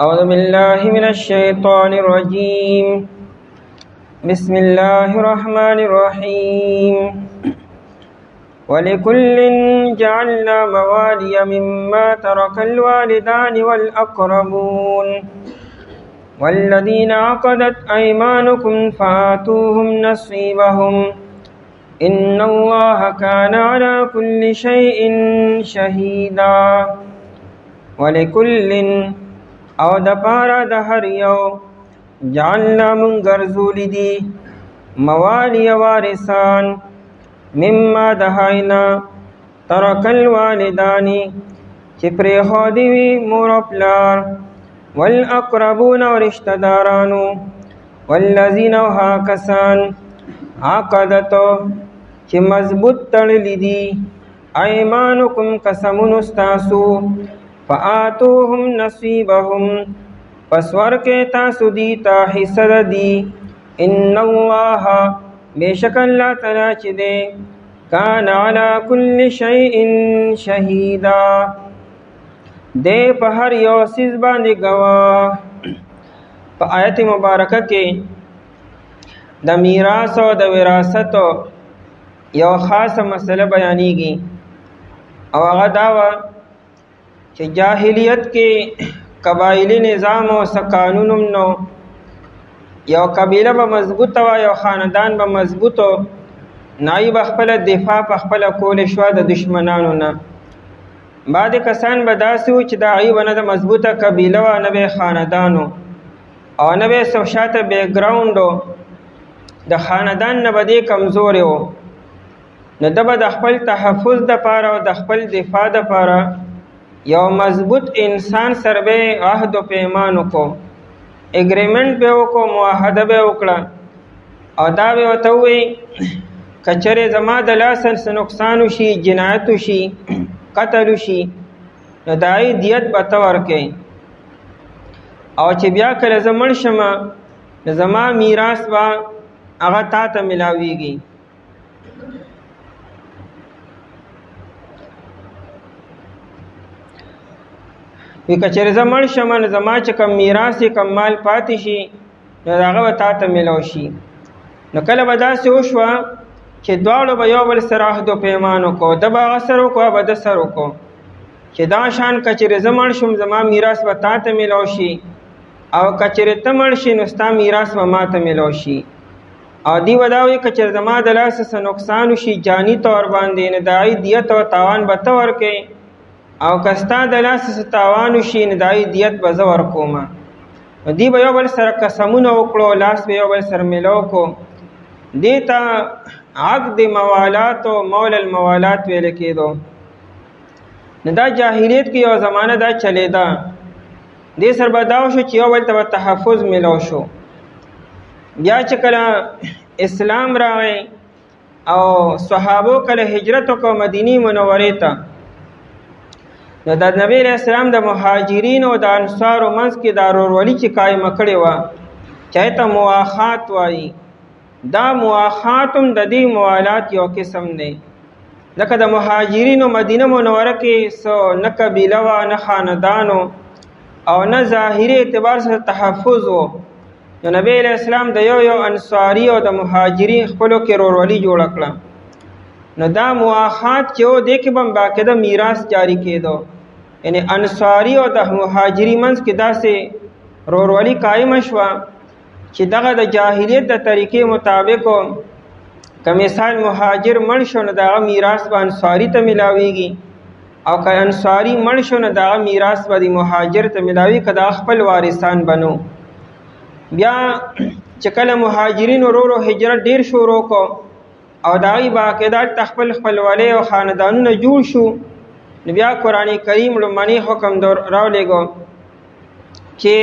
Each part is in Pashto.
أعوذ بالله من الشيطان الرجيم. بسم الله الرحمن الرحيم. ولكل جعلنا موالي مما ترك الوالدان والأقربون والذين عقدت أيمانكم فآتوهم نصيبهم إن الله كان على كل شيء شهيدا. ولكل او د پارا د هر یو جعلنا من ګرځولی دي موالی وارثان مما دهاینا ترک الوالدانی چې پرېښودي وي مور او پلار والاقربون او رشته دارانو والذین او هغه کسان عقدتو چې مضبوط تړلي دي ایمانکم قسمونو ستاسو فآتوهم نصیبهم پس ورکې تاسو دیتا حصه دی ان الله بشک الله تعالی چې دی کان علی کل شیء شهیدا دی په هر یو څیز باندې گواه. په آیت مبارکه کې د میراث او د وراثت یو خاصه مسله بیانېږي او هغه دا وه چې جاهلیت کې قبایلی نظام او قانونم نو. یو قبیله به مضبوطه وه، یو خاندان به مضبوطو، نایی به خپله دفاع په خپله کولی شوه د دشمنانو نه. بعضې کسان به داسې وو چې د هغوی به نه د مضبوطه قبیله وه، نه به خاندانو او نه به څه شاته بیکګراونډ و، د خاندان نه به دې کمزورې و. نو ده به د خپل تحفظ دپاره او د خپل دفاع دپاره یو مضبوط انسان سره به عهد و پیمان وکړو، اګریمنټ به وکړو، معاهده به وکړه او دا به ورته ووایي که چېرې زما د لاسه څه نقصان وشي، جنایت وشي، قتل وشي، نو د هغې دیت به ته ورکوې او چې بیا کله زه مړ شم نو زما میراث به هغه تا ته میلاویږي. وی که چېرې زه مړ شم نو زما چې کوم میراث یې کوم مال پاتې شي نو د هغه به تا ته میلاو شي. نو کله به داسې وشوه چې دواړو به یو بل سره عهد و پیمان وکړو، ده به هغه سره وکړو، هغه به ده سره وکړو چې دا شان که چېرې زه مړ شم زما میراث به تا ته میلاو شي او که چېرې ته مړ شي نو ستا میراث به ما ته میلاو شي. او دوی به دا وایي که چېرې زما د لاسه څه نقصان وشي جاني طور باندې نو د هغې دیت او تاوان به ته ورکوې او که ستا د لاسه څه تاوان وشي نو د هغې دیت به زه ورکومه. نو دوی به یو بل سره قسمونه وکړو، لاس به یو بل سره میلاو کړو. دې ته عقد موالات او مول الموالات ویل کېدو. نو دا جاهلیت کې یو زمانه دا چلیده. دې سره به دا وشو چې یو بل ته به تحفظ میلاو شو. بیا چې کله اسلام راغی او صحابو کله هجرت وکړو مدینې منورې ته، نو د نبی علیه السلام د مهاجرینو او د انصارو منځ کې دا ورورولي چې قایمه کړې وه چې هغې ته مواخات وایي. دا مواخات هم د دې موالات یو قسم دی. لکه د مهاجرینو مدینه منوره کې څه نه قبیله وه، نه خاندانو او نه ظاهري اعتبار سره تحفظ و. نو نبی علیه السلام د یو انصاري او د مهاجري خپلو کې ورورولي جوړه کړه. نو دا مواخات چې و دې کې به هم باقاعده میراث جاری کېدو، یعنی انصاري او د مهاجري منځ کې داسې ورورولي قایمه شوه چې دغه د جاهلیت د طریقې مطابق که مثال مهاجر مړ شو نو د هغه میراث به انصاري ته میلاویږي او که انصاري مړ شو نو د هغه میراث به د مهاجر ته میلاوي که د خپل وارثان بنو. بیا چې کله مهاجرین ورو هجرت ډیر شروع کو او د هغې باقاعده خپل خپلوالۍ او خاندانونه جوړ شو، نو بیا قرآن کریم لومړنی حکم راولېږو چې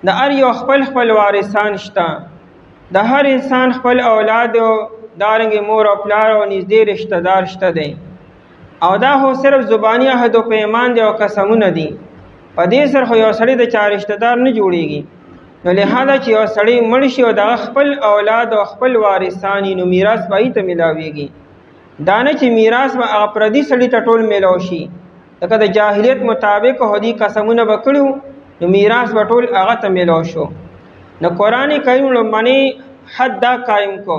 د هر یو خپل خپل وارثان شته، د هر انسان خپل اولاد او دارنګې مور او پلار او نږدې رشته دار شته دی. او دا خو صرف زباني عهد و پیمان دی او قسمونه دي، په دې سره خو یو سړی د چا رشته دار نه جوړېږي. نو لہذا چې یو سړی مړ شي او دغه خپل اولاد او خپل وارثان نو میراث به یې ته میلاویږي. دا نه چې میراث به هغه پردي سړي ته ټول میلاو شي. لکه د جاهلیت مطابق هدي قسمونه به کړي نو میراث به ټول هغه ته میلاو شو. نو قرآن کریم لومړنی حد دا قائم کو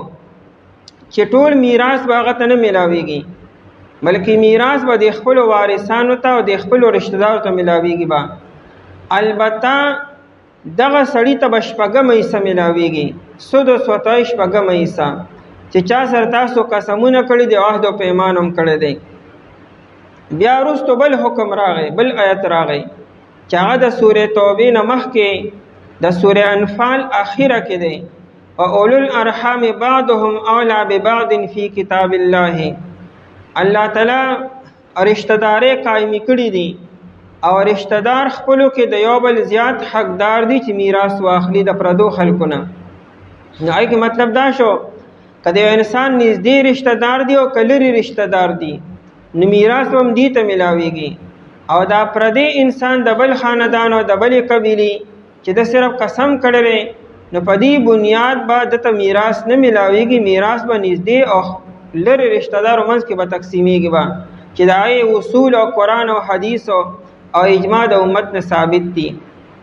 چې ټول میراث به هغه ته نه میلاویږي، بلکې میراث به د خپلو وارثانو ته او د خپلو رشته دارو ته میلاویږي. به البته دغه سړي ته به شپږمه حصه میلاویږي، سود و سوتای شپږمه حصه چې چا سره تاسو قسمونه کړي دي، عهد و پیمان هم کړی دی. بیا وروسته بل حکم راغی، بل آیت راغی چې هغه د سورې توبې نه مخکې د سورې انفال اخره کې دی، واولو الارحام بعضهم اولی ببعض فی کتاب الله. الله تعالی رشتہ داري قائمې کړي دي او رشتہ دار خپلو کې د یو بل زیات حقدار دي چې میراث واخلي د پردو خلکو نه. نو هغې کې مطلب دا شو که د یو انسان نږدې رشتہ دار دی او که لرې رشتہ دار دی نو میراث هم دې ته میلاویږي. او دا پردی انسان د بل خاندان او د بلې قبیلې چې د صرف قسم کړی نو په دې بنیاد به دته میراث نه میلاویږي. میراث به نږدې او لرې رشتہ دارو منځ کې به تقسیمیږي به چې د هغې اصول او قرآن او حدیث او اجماع د امت نه ثابت دي.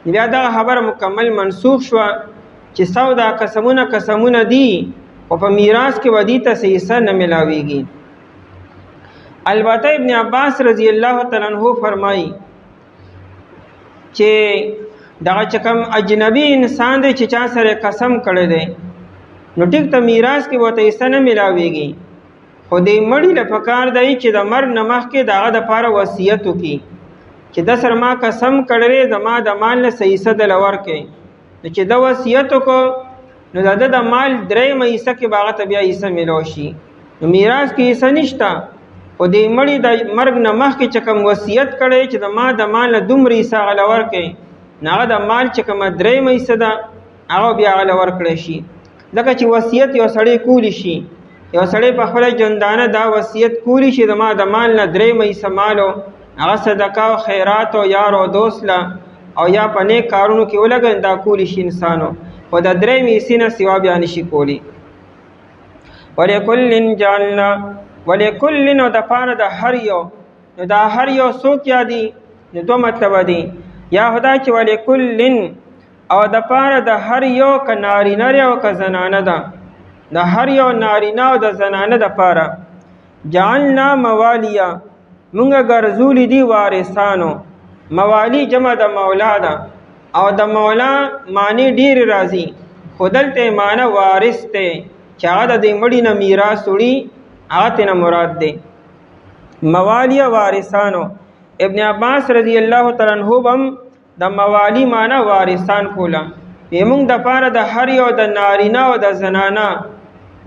بیا دغه خبره مکمل منسوخ شوه چې سودا قسمونه دي او په میراث کې به دې ته څه حصه نه میلاویږي. البته ابن عباس رضی الله تعالی عنہ فرمایي چې دغه چې کوم اجنبي انسان دی چې چا سره قسم کړی دی نو ټیک ته میراث کې ورته حصه نه میلاویږي، خو دې مړي له پکار دی چې د مرګ نه مخکې د هغه دپاره وصیت وکړي چې د سره ما قسم کړی د ما د مال نه څه حصه دله ورکړئ. نو چې د وصیت وکړو نو د ده د مال درېیمه حصه کې به هغه ته بیا حصه میلاو شي. نو میراث کې حصه نشته، خو دې مړي د مرګ نه مخکې چې کوم وصیت کړی چې د ما د مال نه دومره حصه هغه له ورکړئ نو هغه د مال چې کومه درېیمه حصه ده هغه بیا هغه له ورکړی شي. لکه چې وصیت یو سړی کولی شي، یو سړی په خپله ژوندانه دا وصیت کولی شي د ما د مال نه درېیمه حصه مالو هغه صدقه او خیرات او یار او دوست له او یا په نیک کارونو کې ولګوي، دا کولی شي انسانو، خو د درېیمې حصې نه سوا بیا نشي کولی. ولکل جعلنا ولکل نو د پاره د هر یو، نو دا هر یو څوک یادي نو دو مطلب دي، یا خدا چې ولکل او د پاره د هر یو که نارینه دی او که زنانه ده، د هر یو نارینه او د زنانه د پاره جعلنا موالیا مونږ ګرځولی دي وارثانو. موالی جمع د مولا ده او د مولا معنی ډېر راځي، خو دلته معنی وارث دی چې هغه د دې مړي نه میراث وړي، هغه ترې مراد دی. موالیا وارثانو. ابن عباس رضی الله تعالی عنہ هم د موالی معنی وارثان کوله. موږ د پاره د هر یو د نارینه او د زنانه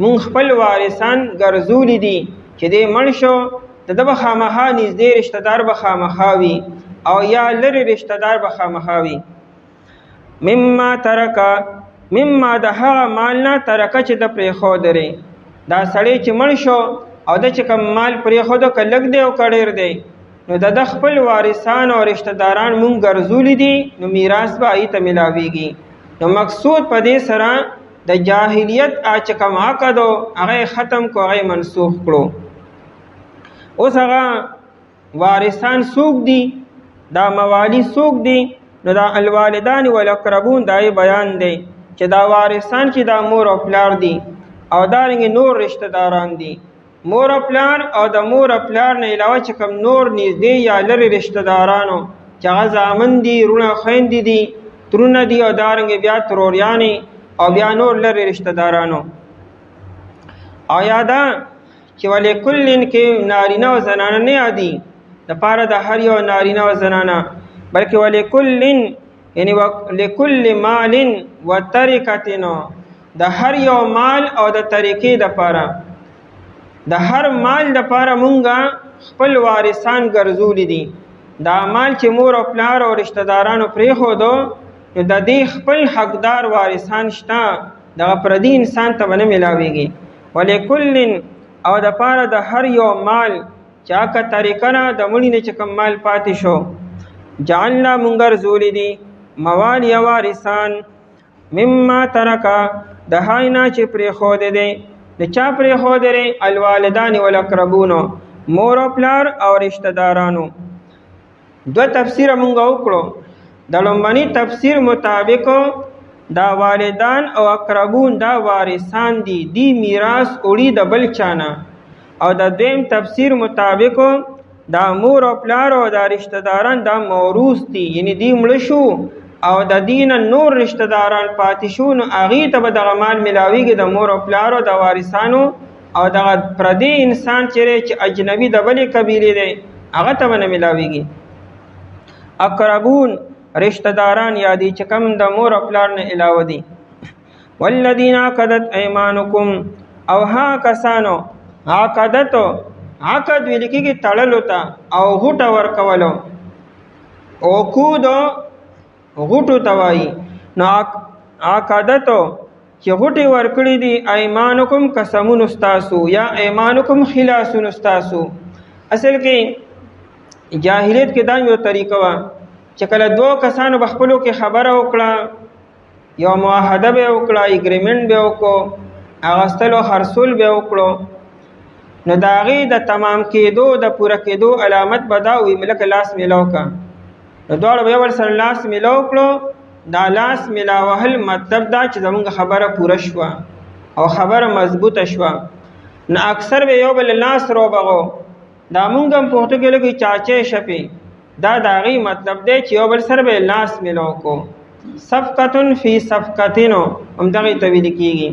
مونږ خپل وارثان ګرځولی دي چې دې مړ شو د ده به خامخا نږدې رشته دار به خامخا وي او یا لرې رشته دار به خامخا وي. مما ترکه مما د هغه مال نه ترکه چې د پرېښودرې، دا سړی چې مړ شو او د چې کوم مال پرېښودو که لږ دی او که ډېر دی نو د ده خپل وارثان او رشته داران مونږ ګرځولی دي نو میراث به هغې ته میلاویږي. نو مقصود په دې سره د جاهلیت چې کوم عقد و هغه ختم کو، هغه منسوخ کړو. اوس هغه وارثان څوک دي، دا موالی څوک دي؟ نو دا الوالدان والاقربون دا بیان دی چې دا وارثان چې دا مور او پلار دي او دارنګې نور رشته داران دي. مور او پلار او د مور او پلار نه علاوه چې کوم نور نږدې یا لرې رشته دارانو چې هغه زامن دي، وروڼه خویندې دي، ترونه دي او دارنګې بیا تروریانې او بیا نور لرې رشته دارانو. او یاده چې ولکلن کې نارینه او زنانه نه یادي د پاره د هر یو نارینه او زنانه، بلکې ولکلن یعنی لکل مال و ترکتنا، د هر یو مال او د طریقې د پاره، د هر مال د پاره مونږه خپل وارثان ګرځولی دي. دا مال چې مور او پلار او رشته دارانو پرېښودو نو د دې خپل حقدار وارثان شته، دغه پردي انسان ته به نه میلاویږي. ولکلن او د پاره د هر یو مال چې هغه طریقه نه د مړي نه چې کوم مال پاتې شو جعلنا مونږ ګرځولی دي موالي وارثان مما ترکه د هغې نه چې پرېښودی دی. د چا پرېښودی دی؟ الوالدان والاقربونو، مور او پلار او رشته دارانو. دوه تفسیره مونږ وکړو. د لومبني تفسیر مطابق دا والدان او اقربون دا وارثان دي، دی میراث وړي د بل چانه. او د دویم تفسیر مطابق دا مور او پلار او دا رشتہ داران دا موروث دي، یعنی دی مړه شو او د دین نور رشتہ داران پاتې شو، نو هغې ته به دغه مال ملاویږي د مور او پلار او د وارثانو، او دغه پردی انسان چې اجنبي د بلې قبیلې دی هغه ته به نه ملاویږي. اقربون رشتہ داران یادی چې کم د مور او پلار نه علاوه دي. والذین عقدت ایمانکم، او ها کسانو عقدتو، عقد ویل کېږي تړلو ته او غوټه ورکولو، عقودو غوټو ته وایي. نو عقدتو چې غوټې ورکړي دي، ایمانکم قسمون ستاسو یا ایمانکم خلاصون ستاسو. اصل کې جاهلیت کې دا یو طریقه وه چې کله دوه کسانو به خپلو کې خبره وکړه، یو معاهده به وکړه، اګریمنټ به وکړو، اغوستلو خرڅول به وکړو، نو د هغې د تمام کېدو د پوره کېدو علامت به دا وي لکه لاس میلاو که. نو دواړه به یو بل سره لاس میلاو کړو. دا لاس میلاوهل مطلب دا چې زمونږ خبره پوره شوه او خبره مضبوطه شوه. نو اکثر به یو بل لاس روبغو، دا مونږ هم پښتو کې لږ چاچی شپې، دا د هغې مطلب دی چې یو بل سره به لاس میلاو کو. صفقتن فی صفقتینو همدغې ته ویل کېږي.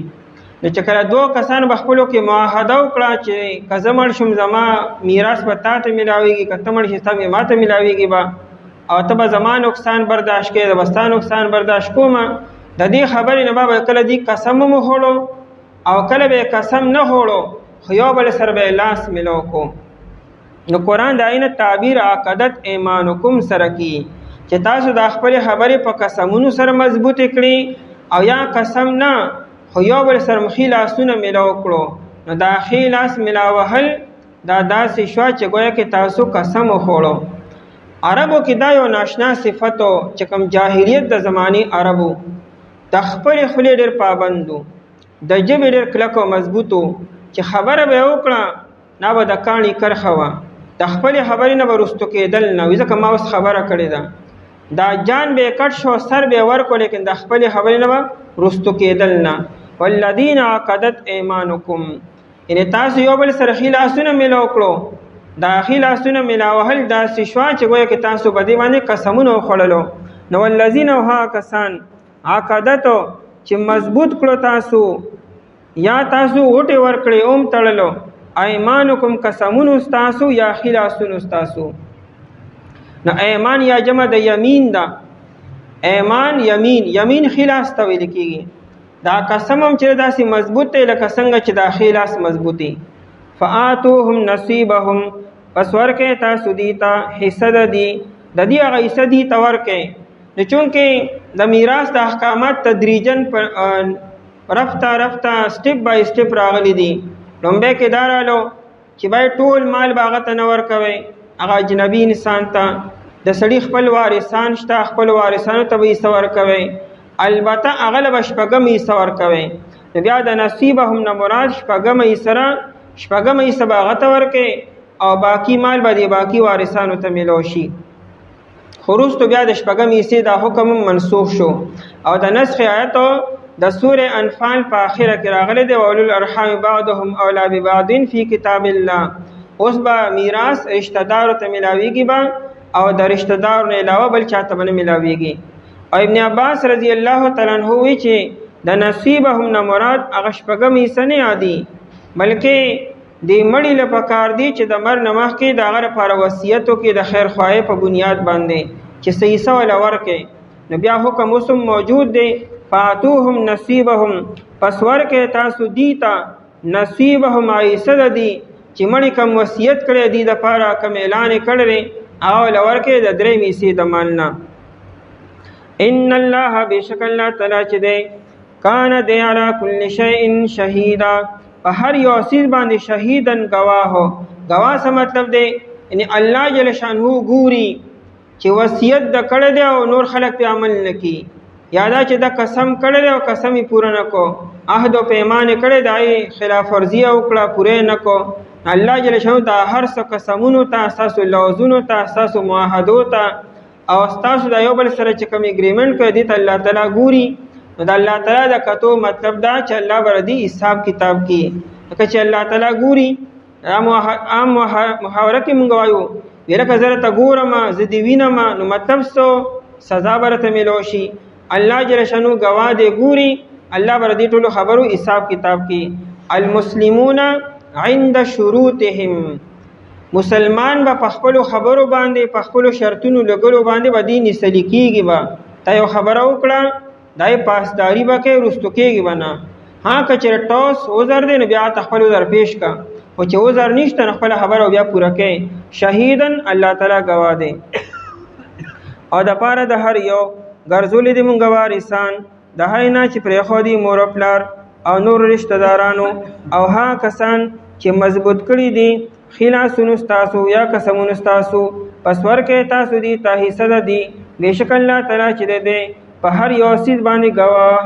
نو چې کله دوه کسان به خپلو کې معاهده وکړه چې که زه مړ شم زما میراث به تا ته میلاویږي، که ته مړ شې ستا ما ته میلاویږي به، او ته به زما نقصان برداشت کوې، زه به ستا نقصان برداشت کوم. د دې خبرې نه به کله دی قسم هم وخوړو او کله به قسم نه خوړو، خو یو بل سره به لاس میلاو کو. نو قرآن د آینه تعبیر عقدت ایمانکم سره کی چې تاسو د خپل خبرې په قسمونو سره مضبوطې کړي، او یا قسم نه خو یو بل سره مخې لاسونه میلاو کړو. نو دا ښې لاس میلاوهل دا داسې شوه چې ګویا کې تاسو قسم وخوړو. عربو کې دا یو ناشنا صفت و چې کوم جاهلیت د زمانې عربو د خپلې خولې ډېر پابندو، د ژبې ډېر کلک او مضبوط و چې خبره به یې وکړه نه به د کاڼي کرښه وه، د خپلې خبرې نه به رستو کېدل نه وي، ځکه ما اوس خبره کړې ده. دا جان به یې کټ شو، سر به یې ورکړو، لیکن د خپلې خبرې نه به رستو کېدل نه. والذین عقدت ایمانکم، یعنې تاسو یو بل سره ښې لاسونه میلاو کړو. دا ښې لاسونه میلاوهل داسې شوه چې ګویا کې تاسو په دې باندې قسمونه وخوړلو. نو والذین او ها کسان عقدتو چې مضبوط کړو تاسو یا تاسو غوټې ورکړې اوم تړلو، ایمانکم قسمونو ستاسو یا ښې لاسونو ستاسو. نو ایمان یا جمع د یمین ده، ایمان یمین، یمین ښې لاس ته ویل کېږي. دا قسم هم چې داسې مضبوط دی لکه څنګه چې دا ښې لاس مضبوط دی. فآتوهم نصیبهم، پس ورکې تاسو دی ته حصه د دی، د دې هغه حصه دی ته ورکې. نو چونکې د میراث د احکامات تدریجن رفته رفته سټپ بای سټپ راغلی دي. لومبی کې دا رالو چې باید ټول مال به هغه ته نه ورکوئ، هغه اجنبي انسان ته. د سړي خپل وارثان شته، خپل وارثانو ته به حصه ورکوئ، البته هغه له به شپږم حصه ورکوئ. نو بیا د نصیبهم نه مراد شپږم حصه به هغه ته ورکوئ او باقي مال به د باقي وارثانو ته میلاو شي. خو وروستو بیا د شپږم حصې دا حکم منسوخ شو او د نسخ آیتو د سورې انفال په آخره کې راغلی دی، واولو الارحام بعضهم اولی ببعض فی کتاب الله. اوس به میراث رشتہ دارو ته میلاویږي به او د رشتہ دارو نه علاوه بل چاته به نه میلاویږي. او ابن عباس رضی الله تعالی عنہ وی چې د نصیبهم نه مراد هغه شپږم حصه نه یادي، بلکې د مړي له پکار دی چې د مر نه مخکې د هغه لپاره وصیت وکړي د خیر خواهۍ په بنیاد باندې چې څه حصه وله ورکړي. نو بیا حکم اوس موجود دی، فاتوهم نصیبهم، پس ورکې تاسو دی ته نصیبهم حصه د دی چې مړي کم وصیت کړی دی دپاره، کم اعلان یې کړی هغه وله ورکې د درېم حصې د مال نه. ان الله بشک الله تعالی چې دی کان دی علی کل شیء شهیدا، په هر یو څیز باندې شهیدن گواهو. گواه څه مطلب دی؟ یعنی الله جل شانه ګوري چې وصیت د کړی دی او نور خلک په عمل نه کوي، یا دا چې د قسم کړی دی او قسم یې پوره نه کو، عهد او پیمان یې کړی دی خلاف ورزي وکړه پوره نه کو. الله جل شانه دا هر څه قسمونو ته، ستاسو لوظونو ته، ستاسو معاهدو ته او تاسو د یو بل سره چې کوم اګریمنټ کوي دې ته الله تعالی ګوري. نو د الله تعالی د کتو مطلب دا چې الله بر دې حساب کتاب کوي. لکه چې الله تعالی ګوري عام محاوره کې مونږ وایو ورکه زره ته ګورم زه دې وینم، نو مطلب څه سزا برته ملو شي. الله جل شانو گواه دې ګوري، الله بر دې ټولو خبرو حساب کتاب کوي. المسلمون عند شروطهم، مسلمان به په خپل خبرو باندې په خپل شرطونو لګلو باندې به دین سلیکيږي. با تا یو خبره وکړه دای پاسداری به کې رستو کېږي بنا. ها کچره ټوس وزر دې نه بیا خپل وزر پیش کا، او چې وزر نشته خپل خبره بیا پوره کړي. شهیدن الله تعالی گواه دی. او د پاره د هر یو ګرځولې دې مونږ وارثان د هینا چې پرې خو دي مور پلار او نور رشتہ دارانو، او ها کسان چې مضبوط کړي دي خلاصونو تاسو یا قسمونو تاسو پس ورکه تاسو دي ته حصہ دي. بشک الله تعالی چې دې په هر یو سیز باندې گواه